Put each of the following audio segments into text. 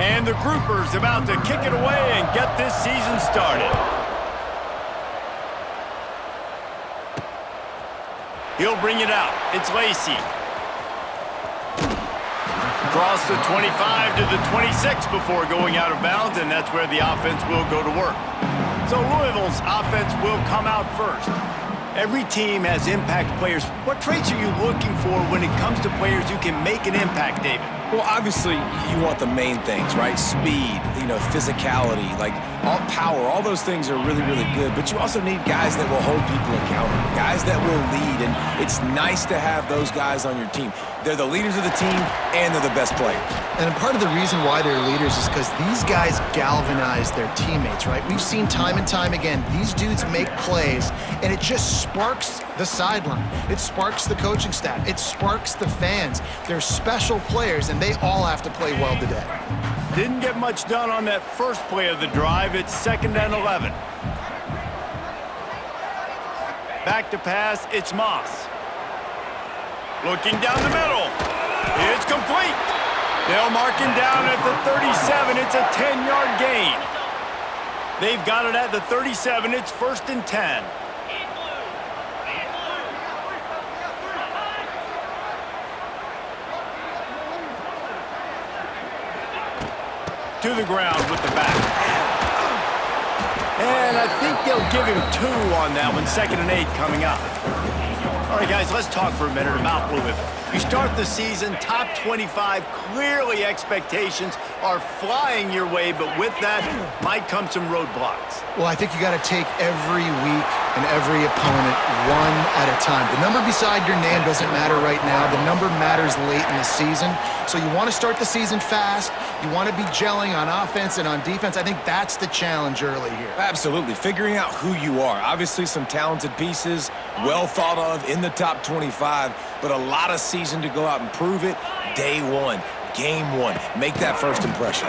And the grouper's about to kick it away and get this season started. He'll bring it out. It's Lacey. Across the 25 to the 26 before going out of bounds, and that's where the offense will go to work. So Louisville's offense will come out first. Every team has impact players. What traits are you looking for when it comes to players who can make an impact, David? Well, obviously, you want the main things, right? Speed, physicality, like all power, all those things are really, really good. But you also need guys that will hold people accountable, guys that will lead. And it's nice to have those guys on your team. They're the leaders of the team, and they're the best players. And part of the reason why they're leaders is because these guys galvanize their teammates, right? We've seen time and time again, these dudes make plays, and it just sparks the sideline. It sparks the coaching staff. It sparks the fans. They're special players, and they all have to play well today. Didn't get much done on that first play of the drive. It's 2nd and 11. Back to pass, it's Moss. Looking down the middle. It's complete. They'll mark him down at the 37. It's a 10-yard gain. They've got it at the 37. It's 1st and 10. To the ground with the back. And I think they'll give him 2 on that one. 2nd and 8 coming up. All right, guys, let's talk for a minute about Louisville. You start the season top 25. Clearly expectations are flying your way, but with that might come some roadblocks. Well, I think you got to take every week and every opponent one at a time. The number beside your name doesn't matter right now. The number matters late in the season. So you want to start the season fast. You want to be gelling on offense and on defense. I think that's the challenge early here. Absolutely. Figuring out who you are. Obviously, some talented pieces, well thought of in the top 25, but a lot of season to go out and prove it. Day one, game one. Make that first impression.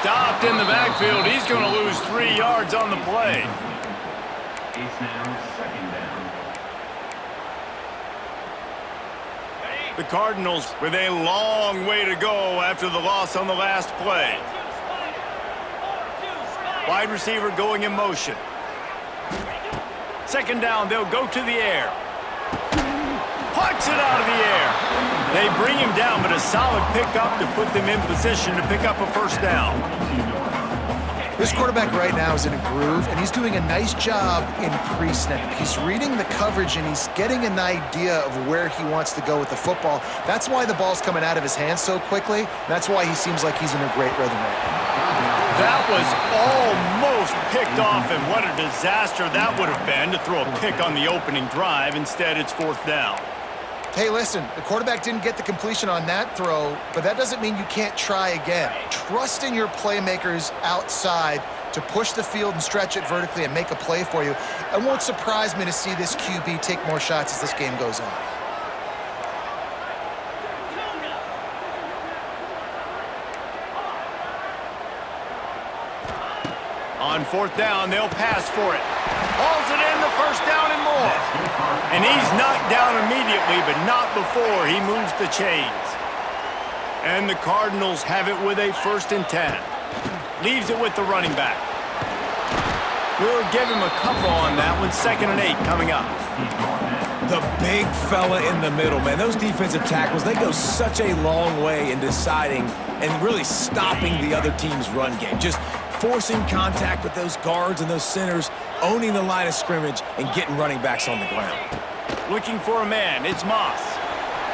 Stopped in the backfield. He's going to lose 3 yards on the play. The Cardinals with a long way to go after the loss on the last play. Wide receiver going in motion. 2nd down, they'll go to the air. Puts it out of the air. They bring him down, but a solid pickup to put them in position to pick up a 1st down. This quarterback right now is in a groove, and he's doing a nice job in pre-snap. He's reading the coverage, and he's getting an idea of where he wants to go with the football. That's why the ball's coming out of his hands so quickly. That's why he seems like he's in a great rhythm right now. That was almost picked off, and what a disaster that would have been to throw a pick on the opening drive. Instead, it's 4th down. Hey, listen, the quarterback didn't get the completion on that throw, but that doesn't mean you can't try again. Trust in your playmakers outside to push the field and stretch it vertically and make a play for you. It won't surprise me to see this QB take more shots as this game goes on. On 4th down, they'll pass for it. Hauls it in, the 1st down and more. And he's knocked down immediately, but not before he moves the chains. And the Cardinals have it with a 1st and 10. Leaves it with the running back. We'll give him a couple on that one. 2nd and 8 coming up. The big fella in the middle, man. Those defensive tackles, they go such a long way in deciding and really stopping the other team's run game. Just forcing contact with those guards and those centers, owning the line of scrimmage, and getting running backs on the ground. Looking for a man. It's Moss.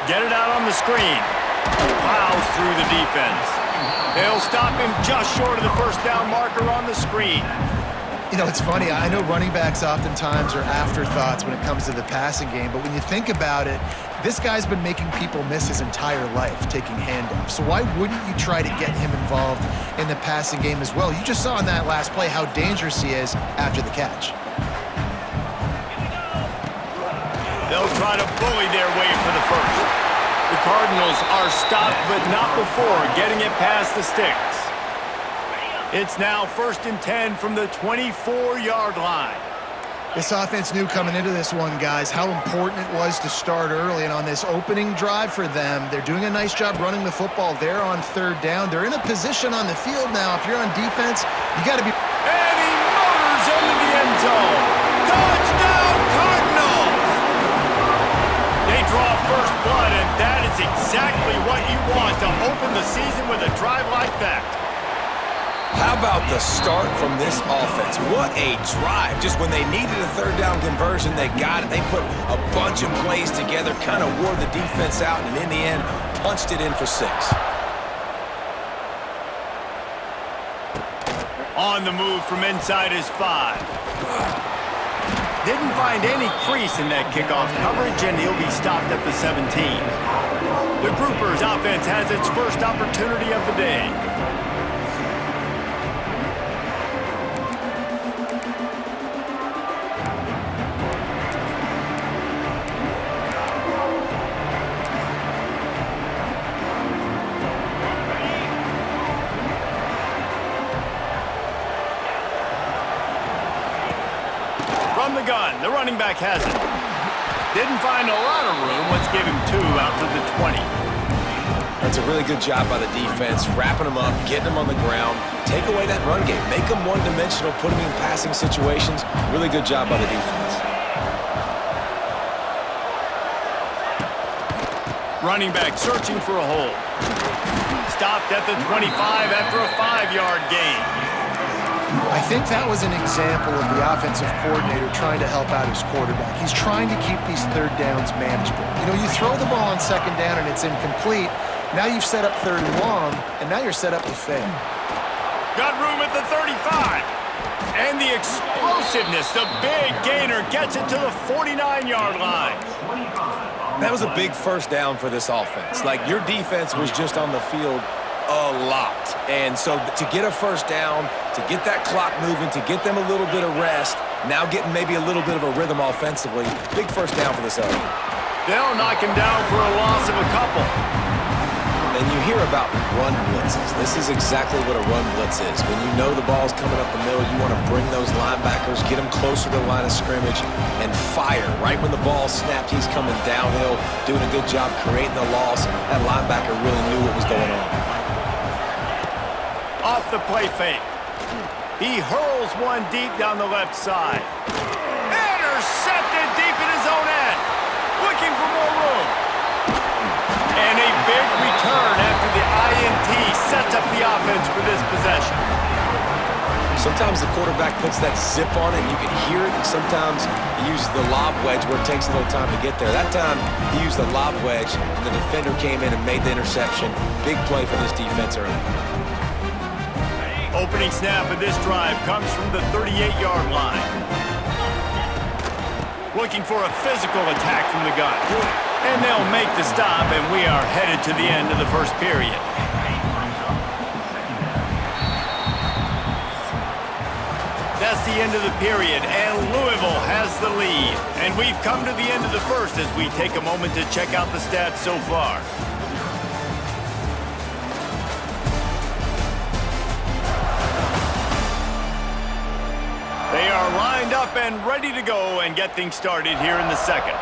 Get it out on the screen. Plows through the defense. They'll stop him just short of the 1st down marker on the screen. You know, it's funny. I know running backs oftentimes are afterthoughts when it comes to the passing game, but when you think about it, this guy's been making people miss his entire life taking handoffs. So why wouldn't you try to get him involved in the passing game as well? You just saw in that last play how dangerous he is after the catch. They'll try to bully their way for the 1st. The Cardinals are stopped, but not before getting it past the sticks. It's now 1st and 10 from the 24-yard line. This offense knew coming into this one, guys, how important it was to start early. And on this opening drive for them, they're doing a nice job running the football. They're on third down. They're in a position on the field now. If you're on defense, you got to be... And he motors into the end zone. Touchdown, Cardinals! They draw first blood, and that is exactly what you want to open the season with a drive like that. How about the start from this offense? What a drive. Just when they needed a third down conversion, they got it. They put a bunch of plays together, kind of wore the defense out, and in the end, punched it in for 6. On the move from inside his 5. Didn't find any crease in that kickoff coverage, and he'll be stopped at the 17. The Groupers offense has its first opportunity of the day. From the gun, the running back has it. Didn't find a lot of room. Let's give him 2 out to the 20. That's a really good job by the defense, wrapping them up, getting them on the ground, take away that run game, make them one-dimensional, put them in passing situations. Really good job by the defense. Running back searching for a hole. Stopped at the 25 after a 5-yard gain. I think that was an example of the offensive coordinator trying to help out his quarterback. He's trying to keep these third downs manageable. You know, you throw the ball on second down and it's incomplete. Now you've set up third and long, and now you're set up to fail. Got room at the 35. And the explosiveness, the big gainer gets it to the 49-yard line. That was a big first down for this offense. Like, your defense was just on the field a lot. And so to get a first down, to get that clock moving, to get them a little bit of rest, now getting maybe a little bit of a rhythm offensively, big first down for this offense. They'll knock him down for a loss of a couple. And you hear about run blitzes. This is exactly what a run blitz is. When you know the ball's coming up the middle, you want to bring those linebackers, get them closer to the line of scrimmage, and fire. Right when the ball snapped, he's coming downhill, doing a good job creating the loss. That linebacker really knew what was going on. Off the play fake. He hurls one deep down the left side. Intercepted deep in his own end. Looking for more room. And a big return after the INT sets up the offense for this possession. Sometimes the quarterback puts that zip on it, and you can hear it, and sometimes he uses the lob wedge where it takes a little time to get there. That time, he used the lob wedge, and the defender came in and made the interception. Big play for this defense early. Opening snap of this drive comes from the 38-yard line. Looking for a physical attack from the gun. And they'll make the stop, and we are headed to the end of the first period. That's the end of the period, and Louisville has the lead. And we've come to the end of the first as we take a moment to check out the stats so far. They are lined up and ready to go and get things started here in the second.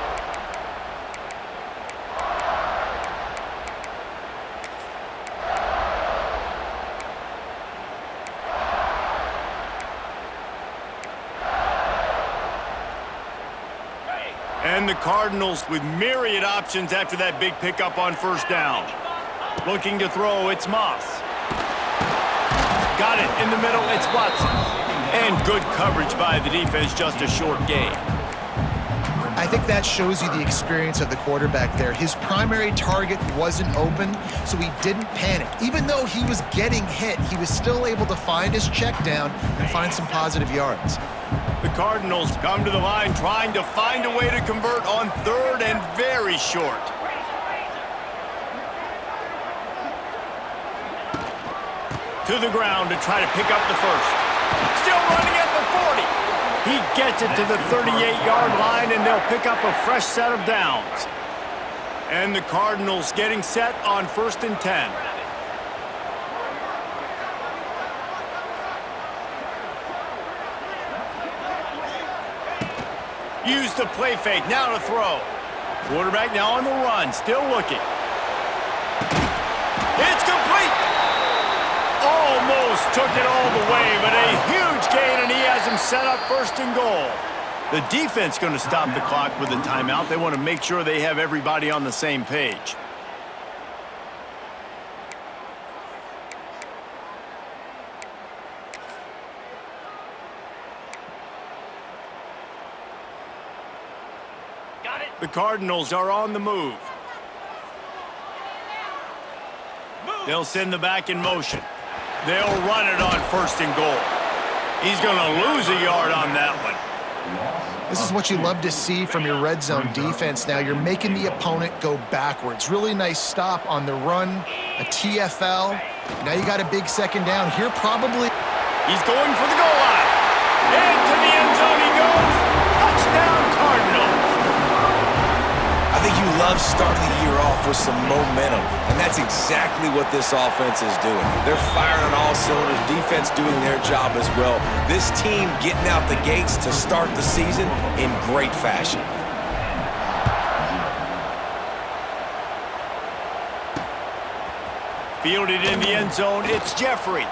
And the Cardinals with myriad options after that big pickup on first down. Looking to throw, it's Moss. Got it in the middle, it's Watson. And good coverage by the defense, just a short gain. I think that shows you the experience of the quarterback there. His primary target wasn't open, so he didn't panic. Even though he was getting hit, he was still able to find his check down and find some positive yards. The Cardinals come to the line trying to find a way to convert on third and very short. To the ground to try to pick up the first. Still running at the 40. He gets it to the 38-yard line, and they'll pick up a fresh set of downs. And the Cardinals getting set on 1st and 10. Use the play fake. Now to throw. Quarterback now on the run. Still looking. It's complete. Almost took it all the way, but a huge gain, and he has him set up 1st and goal. The defense going to stop the clock with a timeout. They want to make sure they have everybody on the same page. The Cardinals are on the move. They'll send the back in motion. They'll run it on 1st and goal. He's going to lose a yard on that one. This is what you love to see from your red zone defense now. You're making the opponent go backwards. Really nice stop on the run, a TFL. Now you got a big 2nd down. Here probably. He's going for the goal line. Into the end zone he goes. Touchdown, Cardinals. I think you love starting the year off with some momentum, and that's exactly what this offense is doing. They're firing on all cylinders, defense doing their job as well. This team getting out the gates to start the season in great fashion. Fielded in the end zone, it's Jeffrey.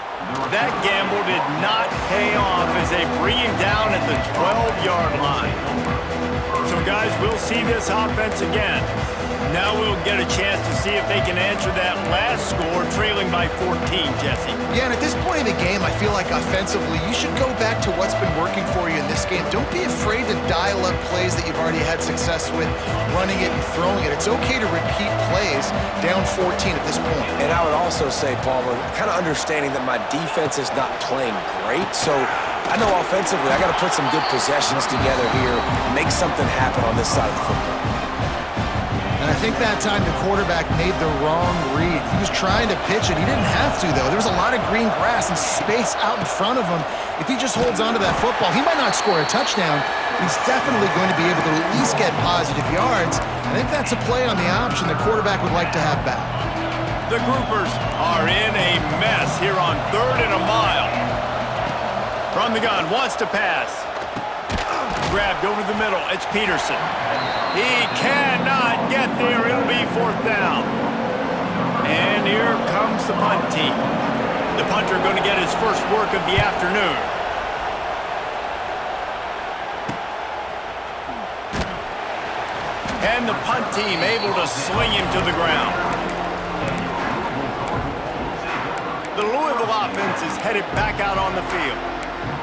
That gamble did not pay off as they bring him down at the 12-yard line. So, guys, we'll see this offense again. Now we'll get a chance to see if they can answer that last score, trailing by 14, Jesse. Yeah, and at this point in the game, I feel like offensively, you should go back to what's been working for you in this game. Don't be afraid to dial up plays that you've already had success with, running it and throwing it. It's okay to repeat plays down 14 at this point. And I would also say, Palmer, kind of understanding that my defense is not playing great, so I know offensively I got to put some good possessions together here, make something happen on this side of the football. And I think that time the quarterback made the wrong read. He was trying to pitch it. He didn't have to, though. There was a lot of green grass and space out in front of him. If he just holds on to that football, he might not score a touchdown. He's definitely going to be able to at least get positive yards. I think that's a play on the option the quarterback would like to have back. The Groupers are in a mess here on 3rd and a mile. From the gun, wants to pass. Grabbed over the middle, it's Peterson. He cannot get there, it'll be 4th down. And here comes the punt team. The punter going to get his first work of the afternoon. And the punt team able to swing him to the ground. The Louisville offense is headed back out on the field.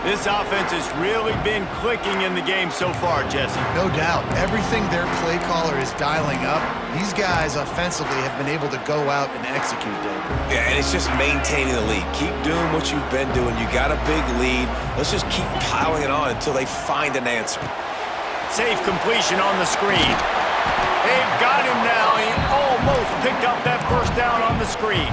This offense has really been clicking in the game so far, Jesse. No doubt. Everything their play caller is dialing up, these guys offensively have been able to go out and execute, David. Yeah, and it's just maintaining the lead. Keep doing what you've been doing. You got a big lead. Let's just keep piling it on until they find an answer. Safe completion on the screen. They've got him now. He almost picked up that 1st down on the screen.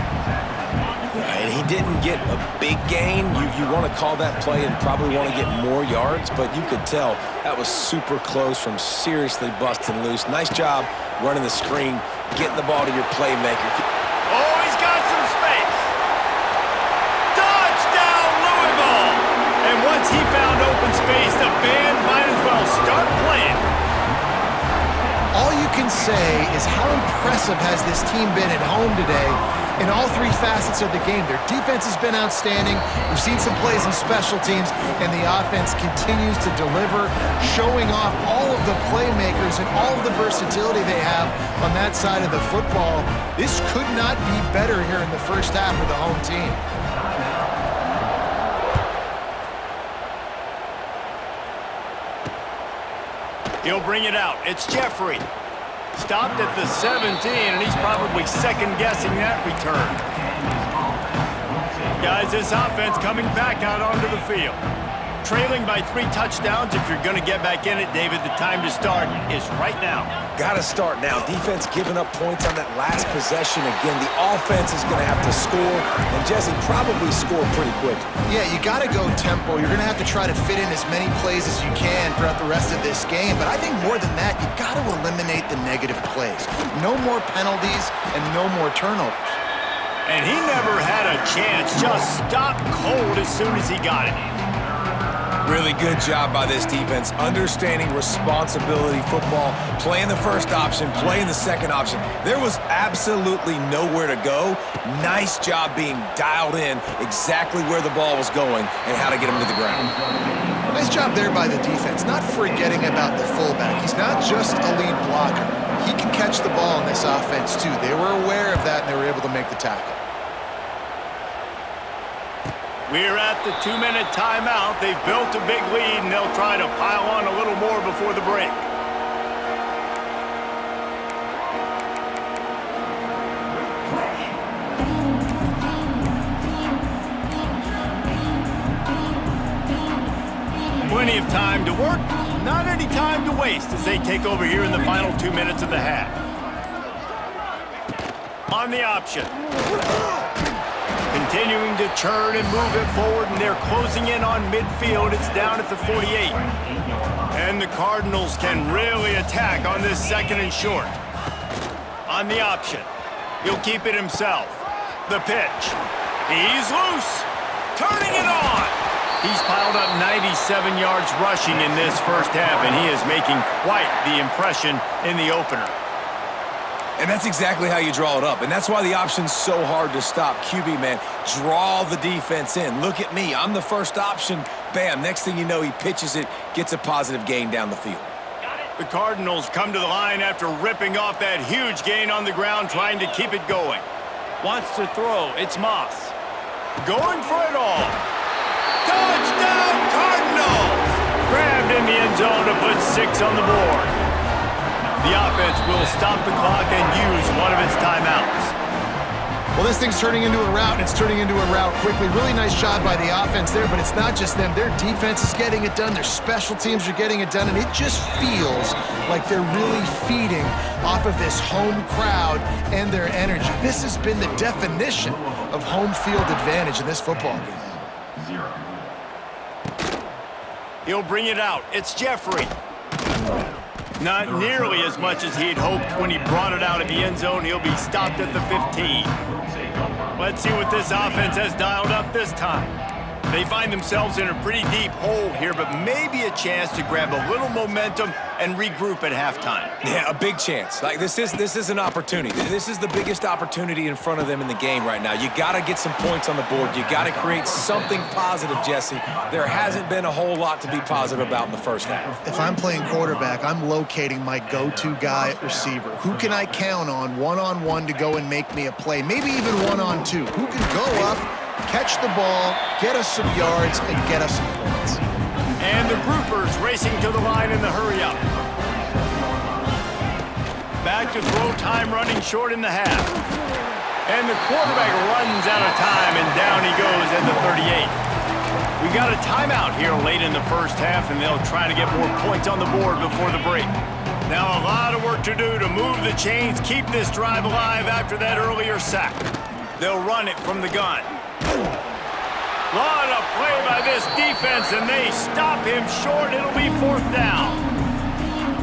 And he didn't get a big gain. You want to call that play and probably want to get more yards, but you could tell that was super close from seriously busting loose. Nice job running the screen, getting the ball to your playmaker. Oh, he's got some space. Touchdown, Louisville! And once he found open space, the band might as well start playing. All you can say is how impressive has this team been at home today in all 3 facets of the game. Their defense has been outstanding. We've seen some plays in special teams, and the offense continues to deliver, showing off all of the playmakers and all of the versatility they have on that side of the football. This could not be better here in the first half of the home team. He'll bring it out. It's Jeffrey. Stopped at the 17, and he's probably second-guessing that return. Guys, this offense coming back out onto the field. Trailing by 3 touchdowns. If you're going to get back in it, David, the time to start is right now. Got to start now. Defense giving up points on that last possession. Again, the offense is going to have to score, and Jesse probably score pretty quick. Yeah, you got to go tempo. You're going to have to try to fit in as many plays as you can throughout the rest of this game. But I think more than that, you got to eliminate the negative plays. No more penalties and no more turnovers. And he never had a chance. Just stopped cold as soon as he got it. Really good job by this defense, understanding responsibility football, playing the first option, playing the second option. There was absolutely nowhere to go. Nice job being dialed in exactly where the ball was going and how to get him to the ground. Nice job there by the defense, not forgetting about the fullback. He's not just a lead blocker. He can catch the ball in this offense, too. They were aware of that, and they were able to make the tackle. We're at the 2-minute timeout. They've built a big lead, and they'll try to pile on a little more before the break. Plenty of time to work, not any time to waste as they take over here in the final 2 minutes of the half. On the option. Continuing to churn and move it forward, and they're closing in on midfield. It's down at the 48. And the Cardinals can really attack on this second and short. On the option. He'll keep it himself. The pitch. He's loose. Turning it on. He's piled up 97 yards rushing in this first half, and he is making quite the impression in the opener. And that's exactly how you draw it up. And that's why the option's so hard to stop. QB, man, draw the defense in. Look at me. I'm the first option. Bam. Next thing you know, he pitches it, gets a positive gain down the field. The Cardinals come to the line after ripping off that huge gain on the ground, trying to keep it going. Wants to throw. It's Moss. Going for it all. Touchdown, Cardinals! Grabbed in the end zone to put 6 on the board. The offense will stop the clock and use one of its timeouts. Well, this thing's turning into a rout, and it's turning into a rout quickly. Really nice job by the offense there, but it's not just them. Their defense is getting it done. Their special teams are getting it done, and it just feels like they're really feeding off of this home crowd and their energy. This has been the definition of home field advantage in this football game. He'll bring it out. It's Jeffrey. Not nearly as much as he'd hoped when he brought it out of the end zone. He'll be stopped at the 15. Let's see what this offense has dialed up this time. They find themselves in a pretty deep hole here, but maybe a chance to grab a little momentum and regroup at halftime. Yeah, a big chance. Like this is an opportunity. This is the biggest opportunity in front of them in the game right now. You got to get some points on the board. You got to create something positive, Jesse. There hasn't been a whole lot to be positive about in the first half. If I'm playing quarterback, I'm locating my go-to guy at receiver. Who can I count on one-on-one to go and make me a play? Maybe even one-on-two. Who can go up, catch the ball, get us some yards, and get us some points. And the groupers racing to the line in the hurry-up. Back to throw time, running short in the half. And the quarterback runs out of time, and down he goes at the 38. We got a timeout here late in the first half, and they'll try to get more points on the board before the break. Now a lot of work to do to move the chains, keep this drive alive after that earlier sack. They'll run it from the gun. Lot of play by this defense, and they stop him short. It'll be 4th down.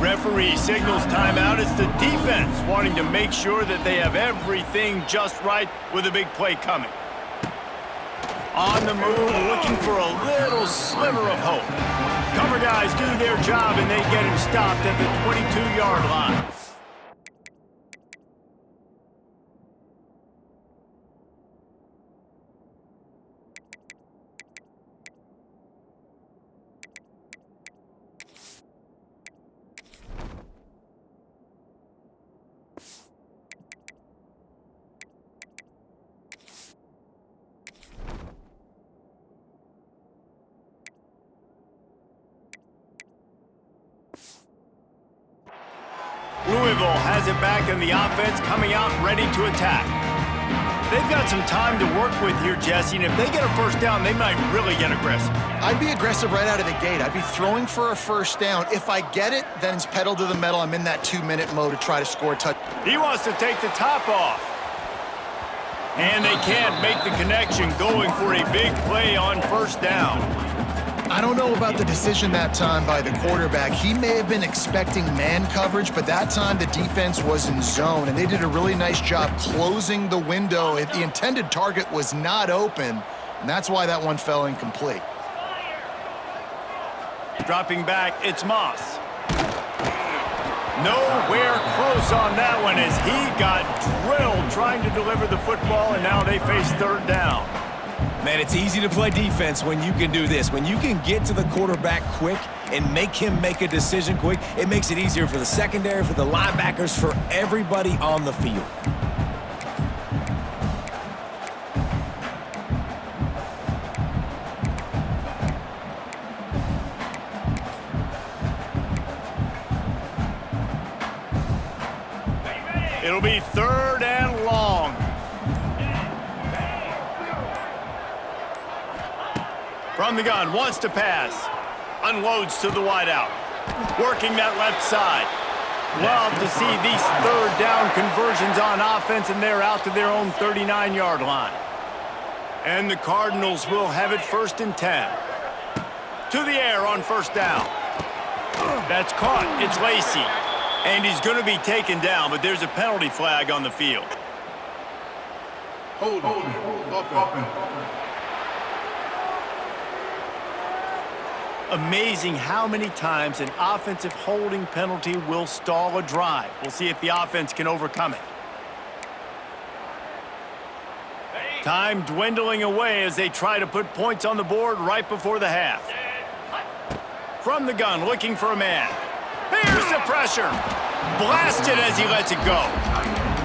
Referee signals timeout. It's the defense wanting to make sure that they have everything just right with a big play coming. On the move, looking for a little sliver of hope. Cover guys do their job, and they get him stopped at the 22-yard line. Louisville has it back in the offense, coming out ready to attack. They've got some time to work with here, Jesse, and if they get a first down, they might really get aggressive. I'd be aggressive right out of the gate. I'd be throwing for a first down. If I get it, then it's pedal to the metal. I'm in that 2-minute mode to try to score a touch. He wants to take the top off. And they can't make the connection, going for a big play on first down. I don't know about the decision that time by the quarterback. He may have been expecting man coverage, but that time the defense was in zone, and they did a really nice job closing the window. The intended target was not open, and that's why that one fell incomplete. Dropping back, it's Moss. Nowhere close on that one as he got drilled trying to deliver the football, and now they face third down. Man, it's easy to play defense when you can do this. When you can get to the quarterback quick and make him make a decision quick, it makes it easier for the secondary, for the linebackers, for everybody on the field. It'll be third and long. From the gun, wants to pass. Unloads to the wideout. Working that left side. Love to see these third down conversions on offense, and they're out to their own 39-yard line. And the Cardinals will have it 1st and 10. To the air on first down. That's caught. It's Lacey. And he's going to be taken down, but there's a penalty flag on the field. Hold on. Amazing how many times an offensive holding penalty will stall a drive. We'll see if the offense can overcome it. Time dwindling away as they try to put points on the board right before the half. From the gun, looking for a man. Here's the pressure. Blasted as he lets it go.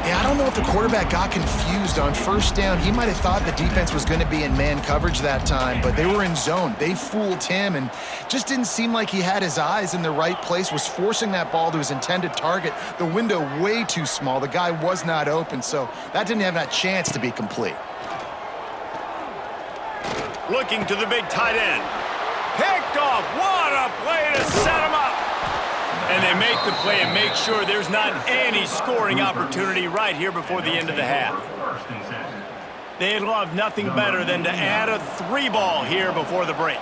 Yeah, I don't know if the quarterback got confused on first down. He might have thought the defense was going to be in man coverage that time, but they were in zone. They fooled him and just didn't seem like he had his eyes in the right place, was forcing that ball to his intended target. The window way too small. The guy was not open, so that didn't have that chance to be complete. Looking to the big tight end. Picked off. What a play to set him up. And they make the play and make sure there's not any scoring opportunity right here before the end of the half. They'd love nothing better than to add a 3-ball here before the break.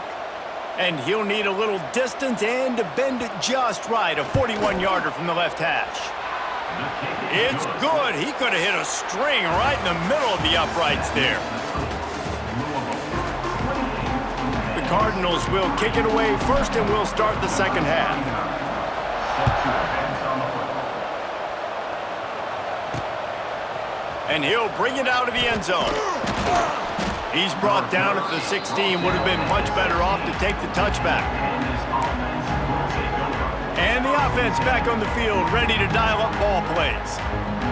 And he'll need a little distance and to bend it just right. A 41-yarder from the left hash. It's good. He could have hit a string right in the middle of the uprights there. The Cardinals will kick it away first, and we'll start the second half. And he'll bring it out of the end zone. He's brought down at the 16. Would have been much better off to take the touchback. And the offense back on the field, ready to dial up ball plays.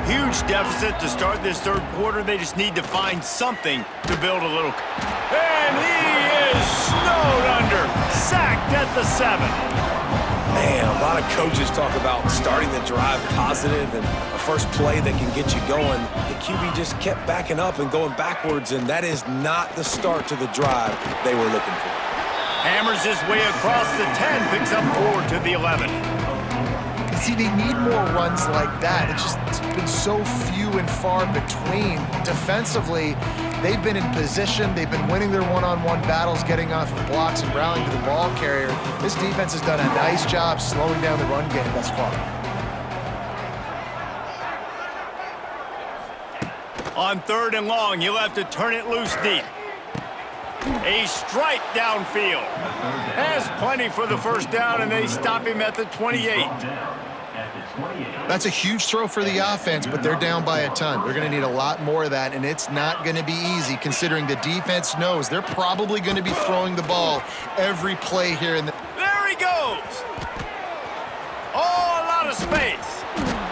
Huge deficit to start this third quarter. They just need to find something to build a little. And he is snowed under. Sacked at the 7. Man, a lot of coaches talk about starting the drive positive and a first play that can get you going. The QB just kept backing up and going backwards, and that is not the start to the drive they were looking for. Hammers his way across the 10, picks up 4 to the 11. See, they need more runs like that. It's been so few and far between. Defensively, they've been in position. They've been winning their one-on-one battles, getting off of blocks and rallying to the ball carrier. This defense has done a nice job slowing down the run game thus far. On 3rd and long, you'll have to turn it loose deep. A strike downfield. Has plenty for the first down, and they stop him at the 28. That's a huge throw for the offense, but they're down by a ton. They're going to need a lot more of that, and it's not going to be easy considering the defense knows they're probably going to be throwing the ball every play here. There he goes. Oh, a lot of space.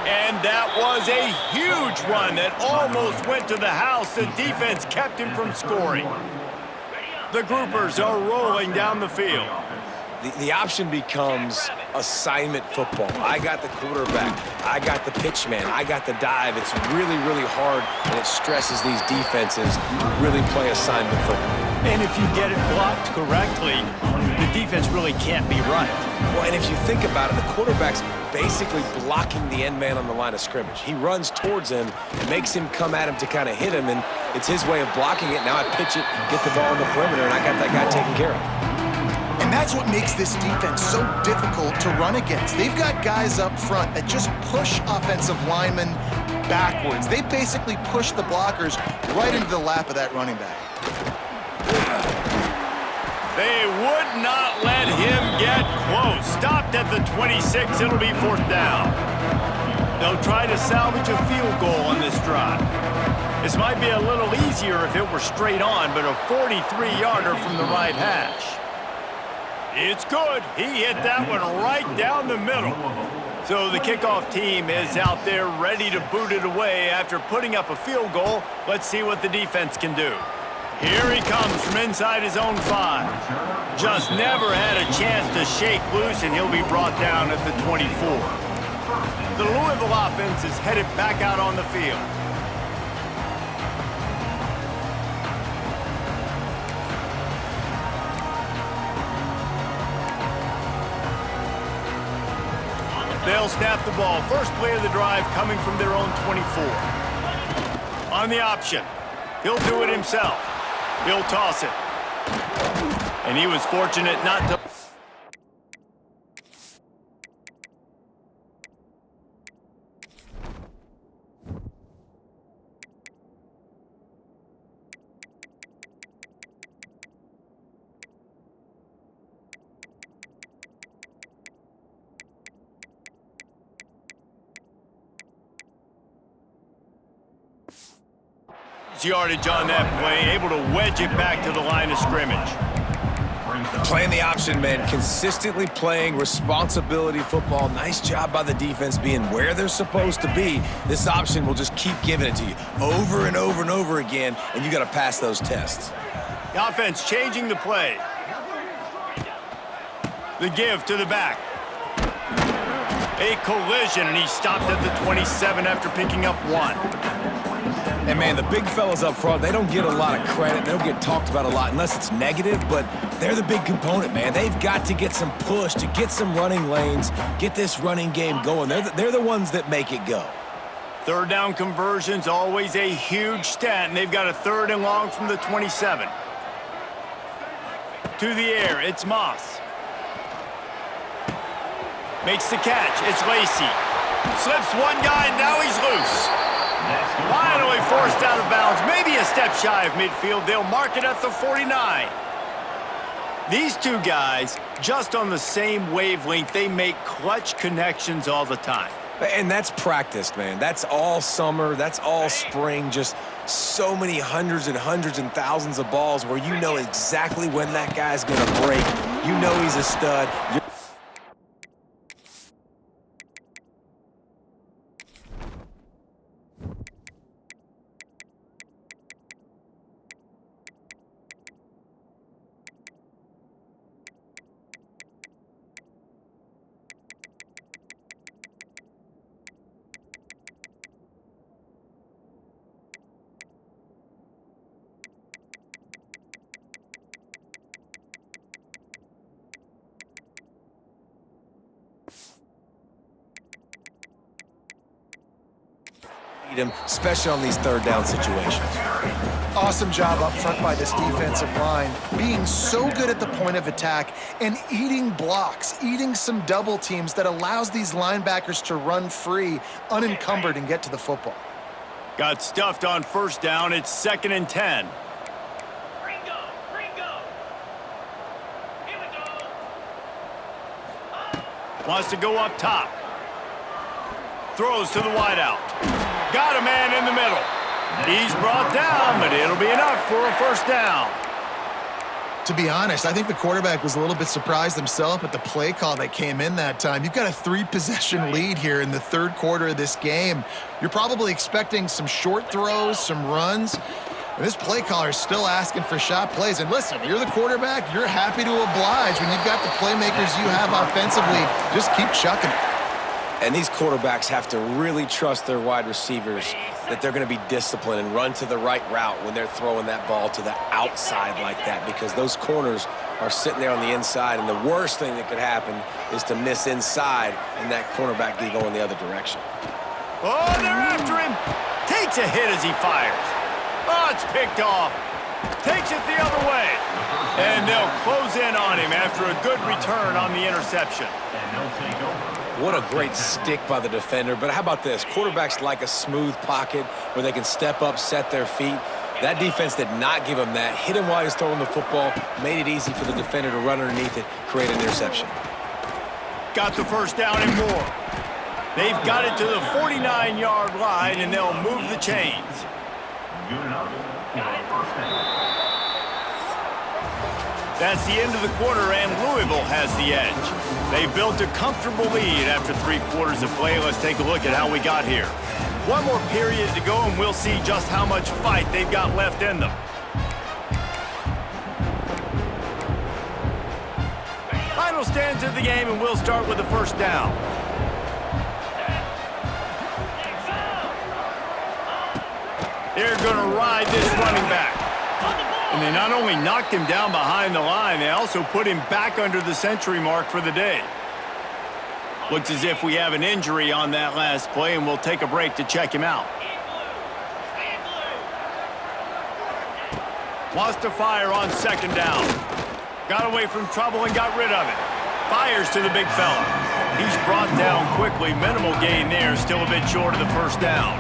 And that was a huge run that almost went to the house. The defense kept him from scoring. The groupers are rolling down the field. The option becomes assignment football. I got the quarterback. I got the pitch man. I got the dive. It's really, really hard, and it stresses these defenses to really play assignment football. And if you get it blocked correctly, the defense really can't be right. Well, and if you think about it, the quarterback's basically blocking the end man on the line of scrimmage. He runs towards him, makes him come at him to kind of hit him, and it's his way of blocking it. Now I pitch it, get the ball in the perimeter, and I got that guy taken care of. And that's what makes this defense so difficult to run against. They've got guys up front that just push offensive linemen backwards. They basically push the blockers right into the lap of that running back. They would not let him get close. Stopped at the 26. It'll be 4th down. They'll try to salvage a field goal on this drive. This might be a little easier if it were straight on, but a 43-yarder from the right hash. It's good. He hit that one right down the middle. So the kickoff team is out there ready to boot it away after putting up a field goal. Let's see what the defense can do. Here he comes from inside his own 5. Just never had a chance to shake loose, and he'll be brought down at the 24. The Louisville offense is headed back out on the field. They'll snap the ball. First play of the drive coming from their own 24. On the option. He'll do it himself. He'll toss it. And he was fortunate not to... yardage on that play, able to wedge it back to the line of scrimmage. Playing the option, man, consistently playing responsibility football. Nice job by the defense being where they're supposed to be. This option will just keep giving it to you over and over and over again, and you got to pass those tests. The offense changing the play. The give to the back. A collision, and he stopped at the 27 after picking up 1. And, man, the big fellas up front, they don't get a lot of credit. They don't get talked about a lot unless it's negative, but they're the big component, man. They've got to get some push, to get some running lanes, get this running game going. They're the ones that make it go. 3rd down conversion's always a huge stat, and they've got a 3rd and long from the 27. To the air, it's Moss. Makes the catch, it's Lacey. Slips one guy, and now he's loose. Finally forced out of bounds, maybe a step shy of midfield. They'll mark it at the 49. These two guys, just on the same wavelength, they make clutch connections all the time. And that's practiced, man. That's all summer. That's all spring. Just so many hundreds and hundreds and thousands of balls where you know exactly when that guy's going to break. You know he's a stud. Him, especially on these 3rd down situations. Awesome job up front by this defensive line, being so good at the point of attack and eating blocks, eating some double teams that allows these linebackers to run free, unencumbered, and get to the football. Got stuffed on 1st down. It's 2nd and 10. Wants to go up top. Throws to the wideout. Got a man in the middle. He's brought down, but it'll be enough for a 1st down. To be honest, I think the quarterback was a little bit surprised himself at the play call that came in that time. You've got a 3-possession lead here in the 3rd quarter of this game. You're probably expecting some short throws, some runs. And this play caller is still asking for shot plays. And listen, you're the quarterback. You're happy to oblige when you've got the playmakers you have offensively. Just keep chucking it. And these quarterbacks have to really trust their wide receivers that they're going to be disciplined and run to the right route when they're throwing that ball to the outside like that, because those corners are sitting there on the inside, and the worst thing that could happen is to miss inside and that cornerback be going the other direction. Oh, they're after him. Takes a hit as he fires. Oh, it's picked off. Takes it the other way. And they'll close in on him after a good return on the interception. What a great stick by the defender. But how about this? Quarterbacks like a smooth pocket where they can step up, set their feet. That defense did not give him that. Hit him while he was throwing the football, made it easy for the defender to run underneath it, create an interception. Got the first down and more. They've got it to the 49-yard line, and they'll move the chains. That's the end of the quarter, and Louisville has the edge. They've built a comfortable lead after 3 quarters of play. Let's take a look at how we got here. One more period to go, and we'll see just how much fight they've got left in them. Final stands of the game, and we'll start with the first down. They're going to ride this running back. And they not only knocked him down behind the line, they also put him back under the century mark for the day. Looks as if we have an injury on that last play, and we'll take a break to check him out. Wants to fire on second down. Got away from trouble and got rid of it. Fires to the big fella. He's brought down quickly. Minimal gain there, still a bit short of the first down.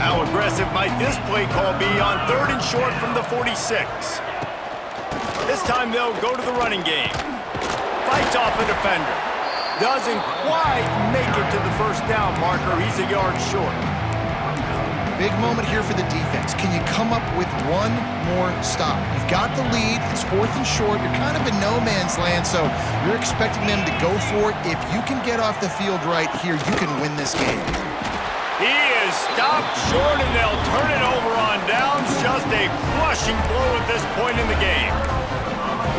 How aggressive might this play call be on 3rd and short from the 46? This time they'll go to the running game. Fights off a defender. Doesn't quite make it to the first down marker. He's a yard short. Big moment here for the defense. Can you come up with one more stop? You've got the lead. It's 4th and short. You're kind of in no man's land, so you're expecting them to go for it. If you can get off the field right here, you can win this game. He is stopped short, and they'll turn it over on downs. Just a crushing blow at this point in the game.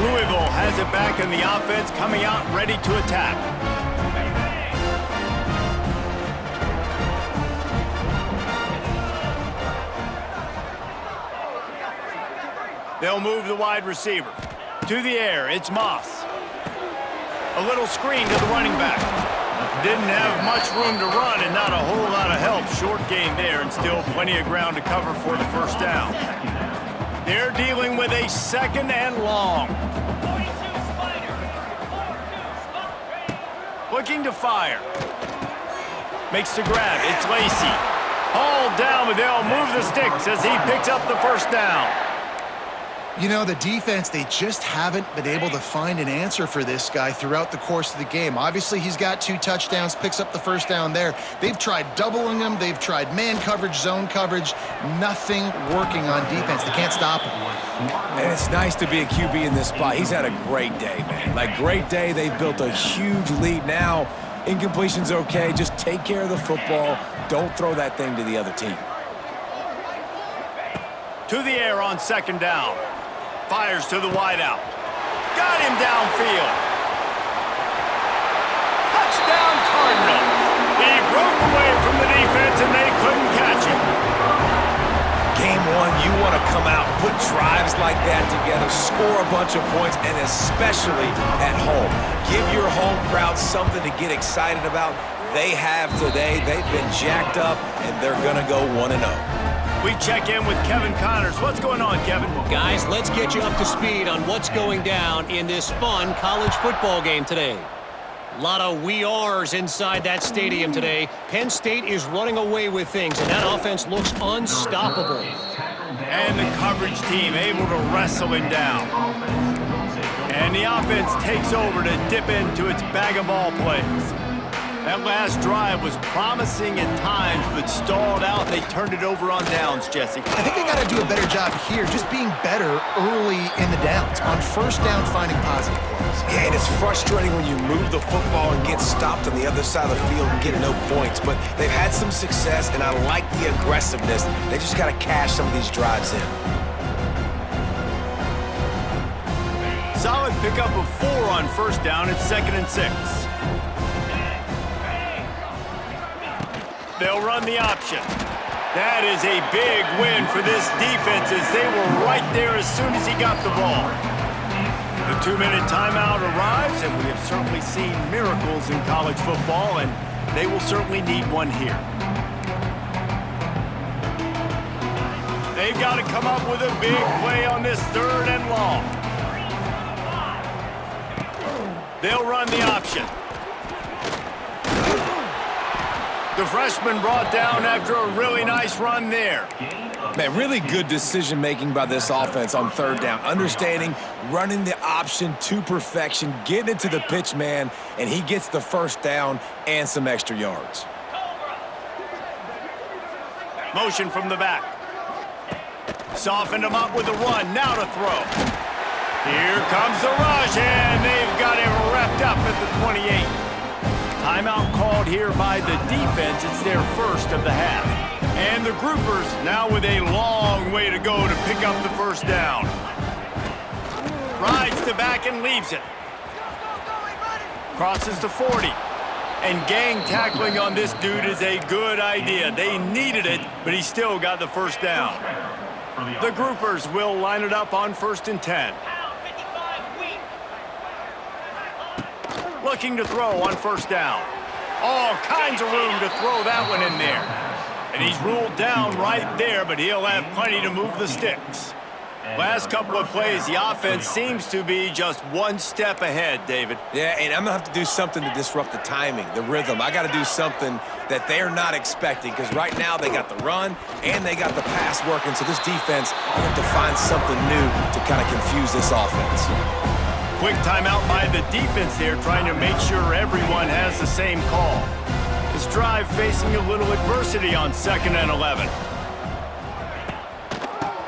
Louisville has it back in the offense, coming out ready to attack. They'll move the wide receiver. To the air, it's Moss. A little screen to the running back. Didn't have much room to run and not a whole lot of help. Short gain there and still plenty of ground to cover for the first down. They're dealing with a 2nd and long. Looking to fire. Makes the grab. It's Lacey. Hauled down, but they'll move the sticks as he picks up the first down. You know, the defense, they just haven't been able to find an answer for this guy throughout the course of the game. Obviously, he's got 2 touchdowns, picks up the first down there. They've tried doubling him. They've tried man coverage, zone coverage. Nothing working on defense. They can't stop him. And it's nice to be a QB in this spot. He's had a great day, man. Like, great day. They've built a huge lead now. Incompletion's okay. Just take care of the football. Don't throw that thing to the other team. To the air on 2nd down. Fires to the wideout. Got him downfield. Touchdown Cardinals. He broke away from the defense and they couldn't catch him. Game 1, you want to come out, put drives like that together, score a bunch of points, and especially at home. Give your home crowd something to get excited about. They have today. They've been jacked up, and they're going to go 1-0. We check in with Kevin Connors. What's going on, Kevin? Guys, let's get you up to speed on what's going down in this fun college football game today. A lot of we ares inside that stadium today. Penn State is running away with things, and that offense looks unstoppable. And the coverage team able to wrestle him down. And the offense takes over to dip into its bag of ball plays. That last drive was promising at times, but stalled out. They turned it over on downs, Jesse. I think they got to do a better job here, just being better early in the downs. On first down, finding positive plays. Yeah, and it's frustrating when you move the football and get stopped on the other side of the field and get no points. But they've had some success, and I like the aggressiveness. They just got to cash some of these drives in. Solid pickup of 4 on first down. It's 2nd and 6. They'll run the option. That is a big win for this defense as they were right there as soon as he got the ball. The 2-minute timeout arrives, and we have certainly seen miracles in college football, and they will certainly need one here. They've got to come up with a big play on this 3rd and long. They'll run the option. The freshman brought down after a really nice run there. Man, really good decision-making by this offense on third down. Understanding, running the option to perfection, getting it to the pitch man, and he gets the first down and some extra yards. Motion from the back. Softened him up with a run. Now to throw. Here comes the rush, and they've got him wrapped up at the 28. Timeout called here by the defense. It's their first of the half. And the groupers now with a long way to go to pick up the first down. Rides the back and leaves it. Crosses the 40. And gang tackling on this dude is a good idea. They needed it, but he still got the first down. The groupers will line it up on 1st and 10. Looking to throw on 1st down. All kinds of room to throw that one in there. And he's ruled down right there, but he'll have plenty to move the sticks. Last couple of plays, the offense seems to be just one step ahead, David. Yeah, and I'm going to have to do something to disrupt the timing, the rhythm. I got to do something that they're not expecting, because right now they got the run and they got the pass working. So this defense, I have to find something new to kind of confuse this offense. Quick timeout by the defense there, trying to make sure everyone has the same call. This drive facing a little adversity on 2nd and 11.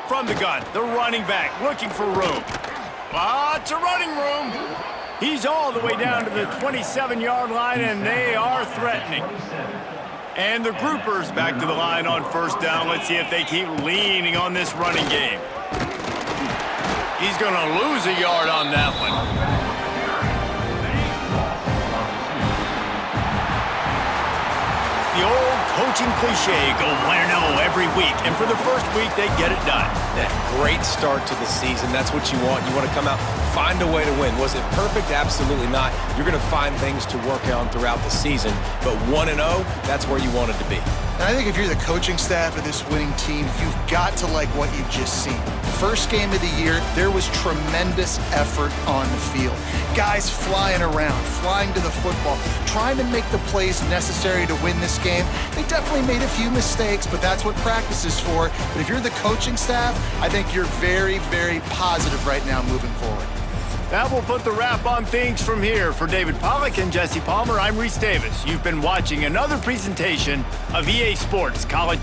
From the gun, the running back looking for room. Lots of running room. He's all the way down to the 27-yard line, and they are threatening. And the groupers back to the line on 1st down. Let's see if they keep leaning on this running game. He's going to lose a yard on that one. The old coaching cliche, go 1-0 every week. And for the first week, they get it done. That great start to the season. That's what you want. You want to come out, find a way to win. Was it perfect? Absolutely not. You're going to find things to work on throughout the season. But 1-0, that's where you want it to be. And I think if you're the coaching staff of this winning team, you've got to like what you've just seen. First game of the year, there was tremendous effort on the field. Guys flying around, flying to the football, trying to make the plays necessary to win this game. They definitely made a few mistakes, but that's what practice is for. But if you're the coaching staff, I think you're very, very positive right now moving forward. That will put the wrap on things from here. For David Pollack and Jesse Palmer, I'm Reese Davis. You've been watching another presentation of EA Sports College.